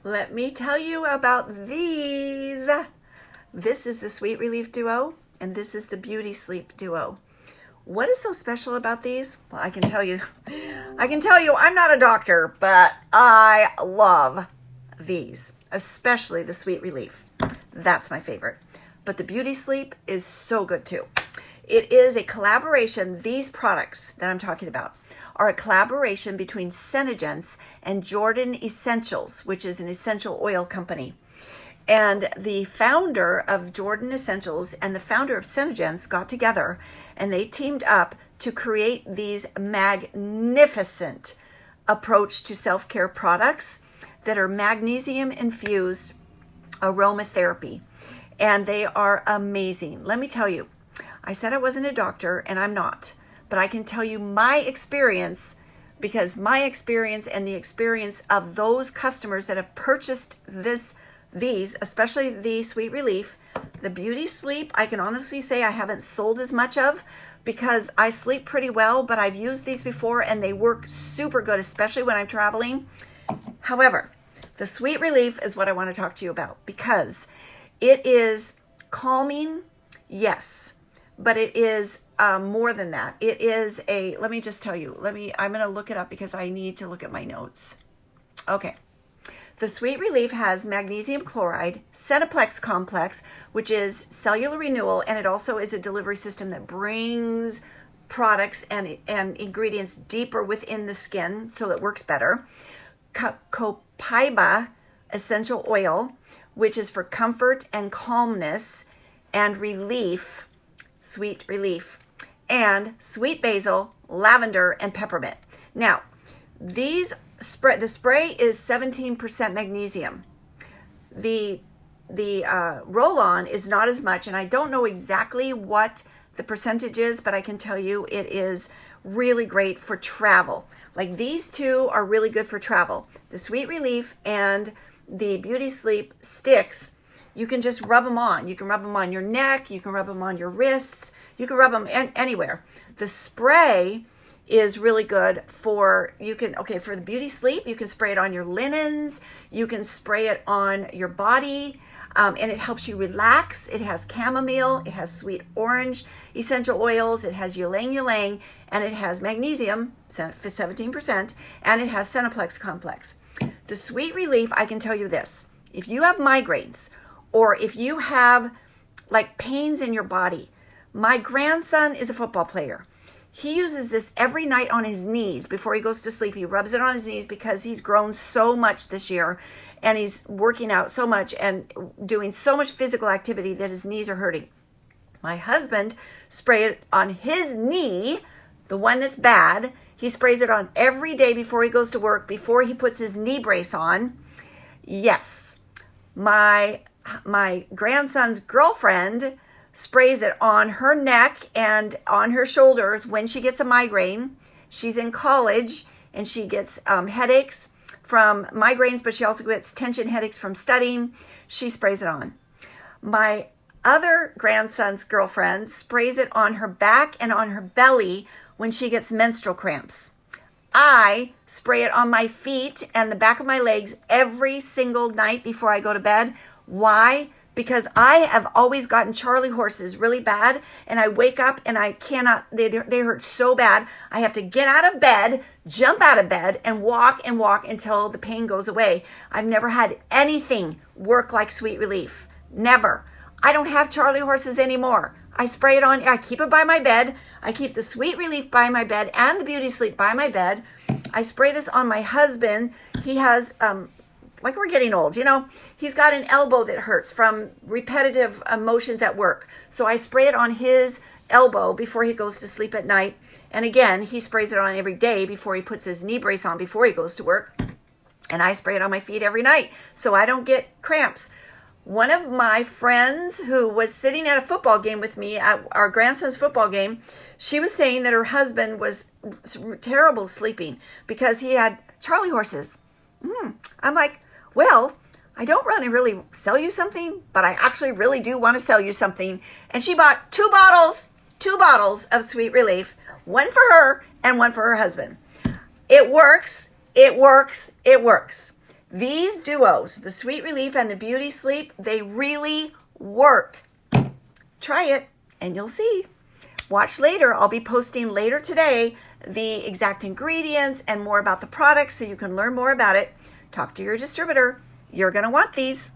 Let me tell you about these. This is the Sweet Relief Duo, and this is the Beauty Sleep Duo. What is so special about these? Well, I can tell you, I'm not a doctor, but I love these, especially the Sweet Relief. That's my favorite. But the Beauty Sleep is so good too. It is a collaboration. These products that I'm talking about are a collaboration between Senegence and Jordan Essentials, which is an essential oil company. And the founder of Jordan Essentials and the founder of Senegence got together and they teamed up to create these magnificent approach to self-care products that are magnesium infused aromatherapy. And they are amazing. Let me tell you, I said I wasn't a doctor and I'm not, but I can tell you my experience, because my experience and the experience of those customers that have purchased these, especially the Sweet Relief, the Beauty Sleep, I can honestly say I haven't sold as much of because I sleep pretty well, but I've used these before and they work super good, especially when I'm traveling. However, the Sweet Relief is what I want to talk to you about because it is calming, yes, but it is more than that. It is let me just tell you, I'm going to look it up because I need to look at my notes. Okay. The Sweet Relief has magnesium chloride, Centiplex complex, which is cellular renewal, and it also is a delivery system that brings products and ingredients deeper within the skin so it works better. Copaiba essential oil, which is for comfort and calmness and relief, sweet relief, and sweet basil, lavender, and peppermint. Now, the spray is 17% magnesium. The roll-on is not as much, and I don't know exactly what the percentage is, but I can tell you it is really great for travel. Like these two are really good for travel. The Sweet Relief and the Beauty Sleep sticks, you can just rub them on. You can rub them on your neck, you can rub them on your wrists, you can rub them anywhere. The spray is really good for the Beauty Sleep, you can spray it on your linens, you can spray it on your body, and it helps you relax. It has chamomile, it has sweet orange essential oils, it has ylang ylang, and it has magnesium, 17%, and it has Centiplex complex. The Sweet Relief, I can tell you this, if you have migraines, or if you have like pains in your body, my grandson is a football player. He uses this every night on his knees before he goes to sleep. He rubs it on his knees because he's grown so much this year and he's working out so much and doing so much physical activity that his knees are hurting. My husband sprayed it on his knee, the one that's bad. He sprays it on every day before he goes to work, before he puts his knee brace on. Yes, my grandson's girlfriend sprays it on her neck and on her shoulders when she gets a migraine. She's in college and she gets headaches from migraines, but she also gets tension headaches from studying. She sprays it on. My other grandson's girlfriend sprays it on her back and on her belly when she gets menstrual cramps. I spray it on my feet and the back of my legs every single night before I go to bed. Why? Because I have always gotten Charlie horses really bad, and I wake up and I cannot, they hurt so bad. I have to get out of bed, jump out of bed, and walk until the pain goes away. I've never had anything work like Sweet Relief. Never. I don't have Charlie horses anymore. I spray it on, I keep it by my bed. I keep the Sweet Relief by my bed and the Beauty Sleep by my bed. I spray this on my husband. He has, like we're getting old, he's got an elbow that hurts from repetitive motions at work. So I spray it on his elbow before he goes to sleep at night. And again, he sprays it on every day before he puts his knee brace on before he goes to work. And I spray it on my feet every night so I don't get cramps. One of my friends who was sitting at a football game with me, at our grandson's football game, she was saying that her husband was terrible sleeping because he had Charlie horses. I'm like, well, I don't want to really sell you something, but I actually really do want to sell you something. And she bought two bottles of Sweet Relief, one for her and one for her husband. It works. These duos, the Sweet Relief and the Beauty Sleep, they really work. Try it and you'll see. Watch later. I'll be posting later today the exact ingredients and more about the product so you can learn more about it. Talk to your distributor. You're going to want these.